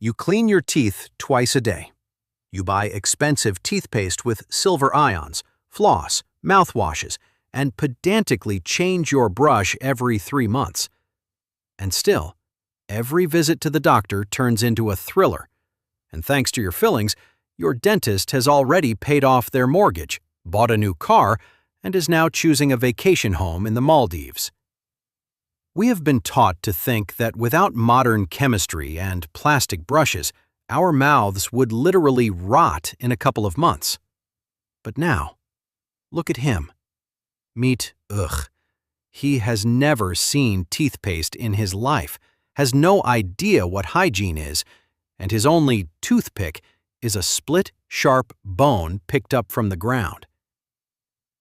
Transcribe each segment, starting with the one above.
You clean your teeth twice a day. You buy expensive toothpaste with silver ions, floss, mouthwashes, and pedantically change your brush every 3 months. And still, every visit to the doctor turns into a thriller. And thanks to your fillings, your dentist has already paid off their mortgage, bought a new car, and is now choosing a vacation home in the Maldives. We have been taught to think that without modern chemistry and plastic brushes, our mouths would literally rot in a couple of months. But now, look at him. Meet Ugh. He has never seen toothpaste in his life, has no idea what hygiene is, and his only toothpick is a split, sharp bone picked up from the ground.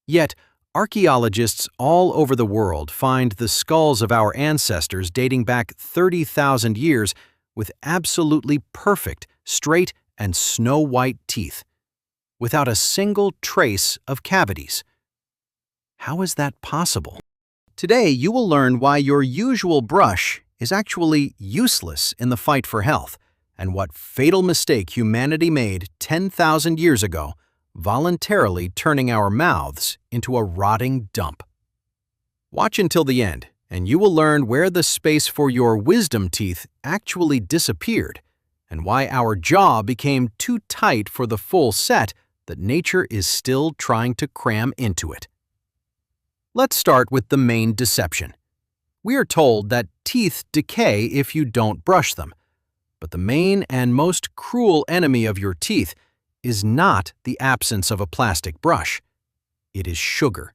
Yet, archaeologists all over the world find the skulls of our ancestors dating back 30,000 years with absolutely perfect, straight, and snow-white teeth, without a single trace of cavities. How is that possible? Today, you will learn why your usual brush is actually useless in the fight for health, and what fatal mistake humanity made 10,000 years ago, voluntarily turning our mouths into a rotting dump. Watch until the end, and you will learn where the space for your wisdom teeth actually disappeared, and why our jaw became too tight for the full set that nature is still trying to cram into it. Let's start with the main deception. We are told that teeth decay if you don't brush them, but the main and most cruel enemy of your teeth is not the absence of a plastic brush. It is sugar.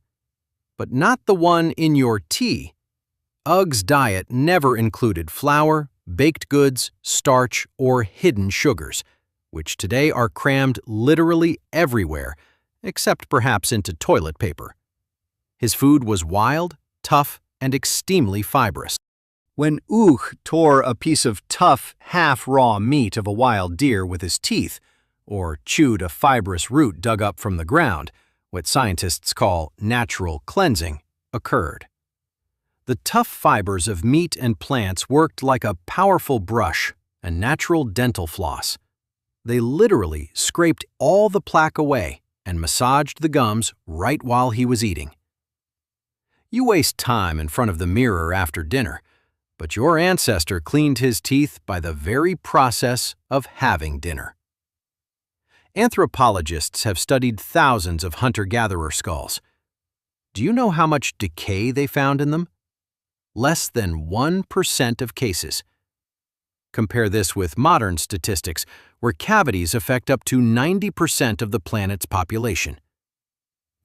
But not the one in your tea. UGG's diet never included flour, baked goods, starch, or hidden sugars, which today are crammed literally everywhere, except perhaps into toilet paper. His food was wild, tough, and extremely fibrous. When Ugh tore a piece of tough, half-raw meat of a wild deer with his teeth, or chewed a fibrous root dug up from the ground, what scientists call natural cleansing, occurred. The tough fibers of meat and plants worked like a powerful brush, a natural dental floss. They literally scraped all the plaque away and massaged the gums right while he was eating. You waste time in front of the mirror after dinner, but your ancestor cleaned his teeth by the very process of having dinner. Anthropologists have studied thousands of hunter-gatherer skulls. Do you know how much decay they found in them? Less than 1% of cases. Compare this with modern statistics, where cavities affect up to 90% of the planet's population.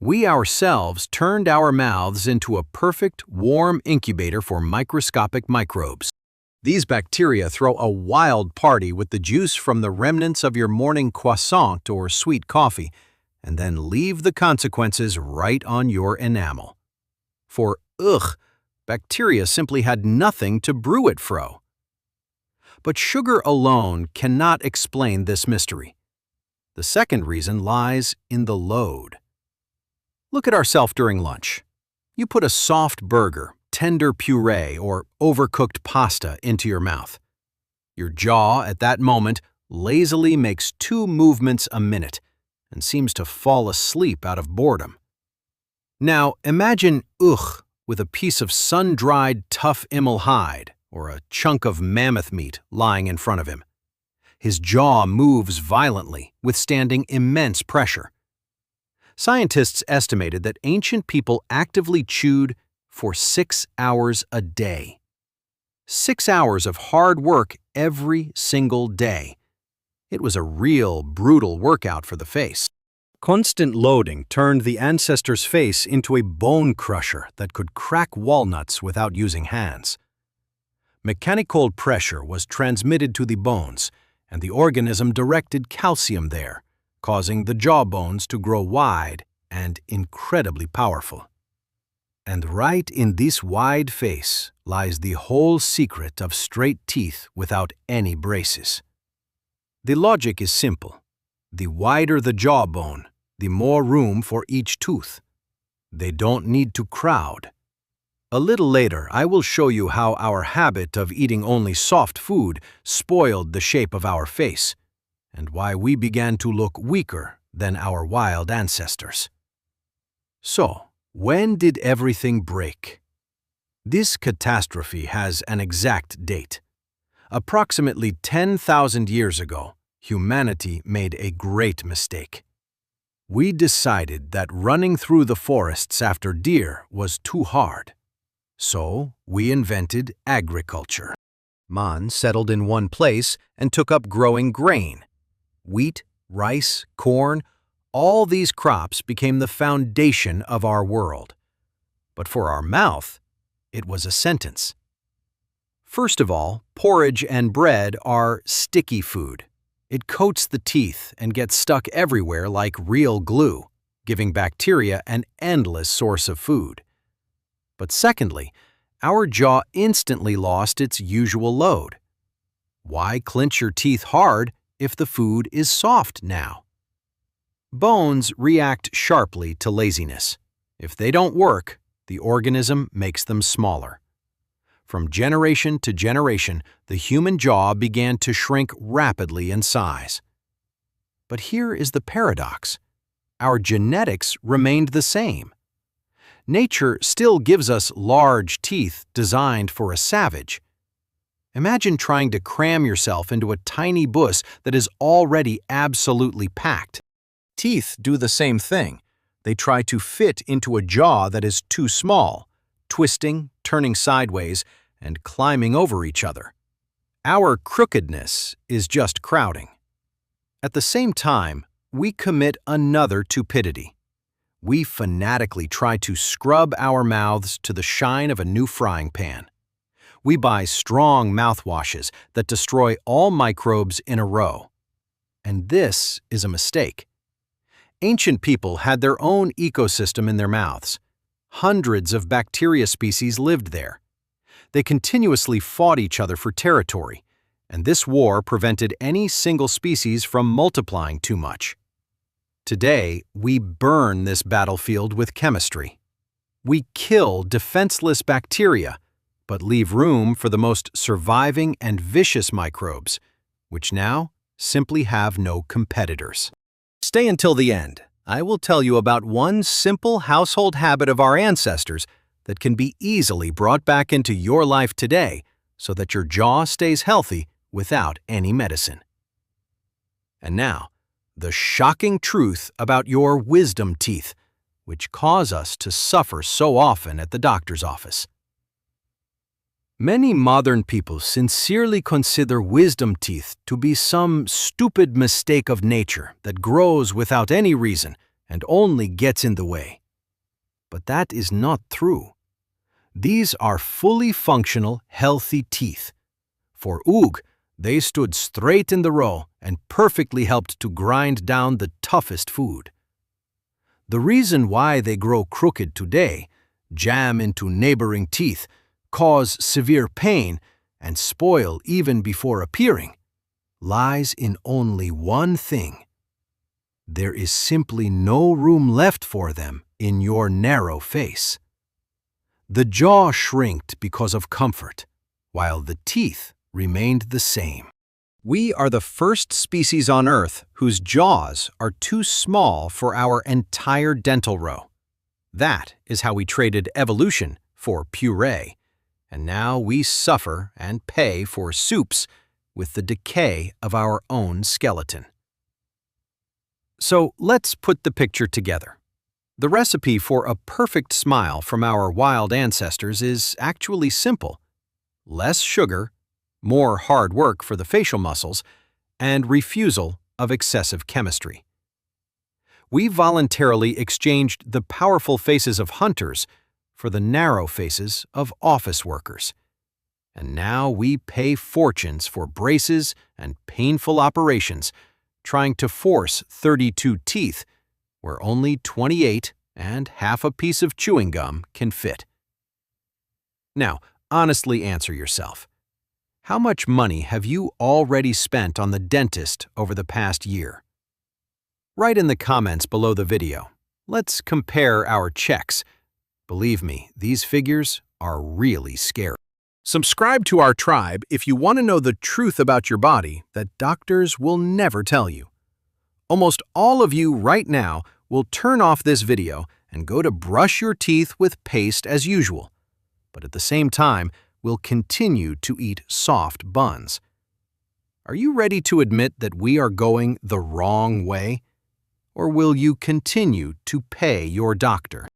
We ourselves turned our mouths into a perfect, warm incubator for microscopic microbes. These bacteria throw a wild party with the juice from the remnants of your morning croissant or sweet coffee, and then leave the consequences right on your enamel. For Ugh, bacteria simply had nothing to brew it fro. But sugar alone cannot explain this mystery. The second reason lies in the load. Look at ourselves during lunch. You put a soft burger, tender puree, or overcooked pasta into your mouth. Your jaw, at that moment, lazily makes 2 movements a minute and seems to fall asleep out of boredom. Now, imagine Ugh with a piece of sun-dried tough imel hide or a chunk of mammoth meat lying in front of him. His jaw moves violently, withstanding immense pressure. Scientists estimated that ancient people actively chewed for 6 hours a day. 6 hours of hard work every single day. It was a real, brutal workout for the face. Constant loading turned the ancestor's face into a bone crusher that could crack walnuts without using hands. Mechanical pressure was transmitted to the bones, and the organism directed calcium there, causing the jaw bones to grow wide and incredibly powerful. And right in this wide face lies the whole secret of straight teeth without any braces. The logic is simple. The wider the jawbone, the more room for each tooth. They don't need to crowd. A little later, I will show you how our habit of eating only soft food spoiled the shape of our face, and why we began to look weaker than our wild ancestors. So, when did everything break? This catastrophe has an exact date. Approximately 10,000 years ago, humanity made a great mistake. We decided that running through the forests after deer was too hard. So, we invented agriculture. Man settled in one place and took up growing grain. Wheat, rice, corn, all these crops became the foundation of our world. But for our mouth, it was a sentence. First of all, porridge and bread are sticky food. It coats the teeth and gets stuck everywhere like real glue, giving bacteria an endless source of food. But secondly, our jaw instantly lost its usual load. Why clench your teeth hard if the food is soft now? Bones react sharply to laziness. If they don't work, the organism makes them smaller. From generation to generation, the human jaw began to shrink rapidly in size. But here is the paradox. Our genetics remained the same. Nature still gives us large teeth designed for a savage. Imagine trying to cram yourself into a tiny bus that is already absolutely packed. Teeth do the same thing. They try to fit into a jaw that is too small, twisting, turning sideways, and climbing over each other. Our crookedness is just crowding. At the same time, we commit another stupidity. We fanatically try to scrub our mouths to the shine of a new frying pan. We buy strong mouthwashes that destroy all microbes in a row. And this is a mistake. Ancient people had their own ecosystem in their mouths. Hundreds of bacteria species lived there. They continuously fought each other for territory, and this war prevented any single species from multiplying too much. Today, we burn this battlefield with chemistry. We kill defenseless bacteria, but leave room for the most surviving and vicious microbes, which now simply have no competitors. Stay until the end. I will tell you about one simple household habit of our ancestors that can be easily brought back into your life today so that your jaw stays healthy without any medicine. And now, the shocking truth about your wisdom teeth, which cause us to suffer so often at the doctor's office. Many modern people sincerely consider wisdom teeth to be some stupid mistake of nature that grows without any reason and only gets in the way. But that is not true. These are fully functional, healthy teeth. For Oog, they stood straight in the row and perfectly helped to grind down the toughest food. The reason why they grow crooked today, jam into neighboring teeth, cause severe pain, and spoil even before appearing, lies in only one thing. There is simply no room left for them in your narrow face. The jaw shrinked because of comfort, while the teeth remained the same. We are the first species on Earth whose jaws are too small for our entire dental row. That is how we traded evolution for puree, and now we suffer and pay for soups with the decay of our own skeleton. So let's put the picture together. The recipe for a perfect smile from our wild ancestors is actually simple. Less sugar, more hard work for the facial muscles, and refusal of excessive chemistry. We voluntarily exchanged the powerful faces of hunters for the narrow faces of office workers. And now we pay fortunes for braces and painful operations, trying to force 32 teeth where only 28 and half a piece of chewing gum can fit. Now, honestly answer yourself. How much money have you already spent on the dentist over the past year? Write in the comments below the video. Let's compare our checks. Believe me, these figures are really scary. Subscribe to our tribe if you want to know the truth about your body that doctors will never tell you. Almost all of you right now will turn off this video and go to brush your teeth with paste as usual, but at the same time will continue to eat soft buns. Are you ready to admit that we are going the wrong way? Or will you continue to pay your doctor?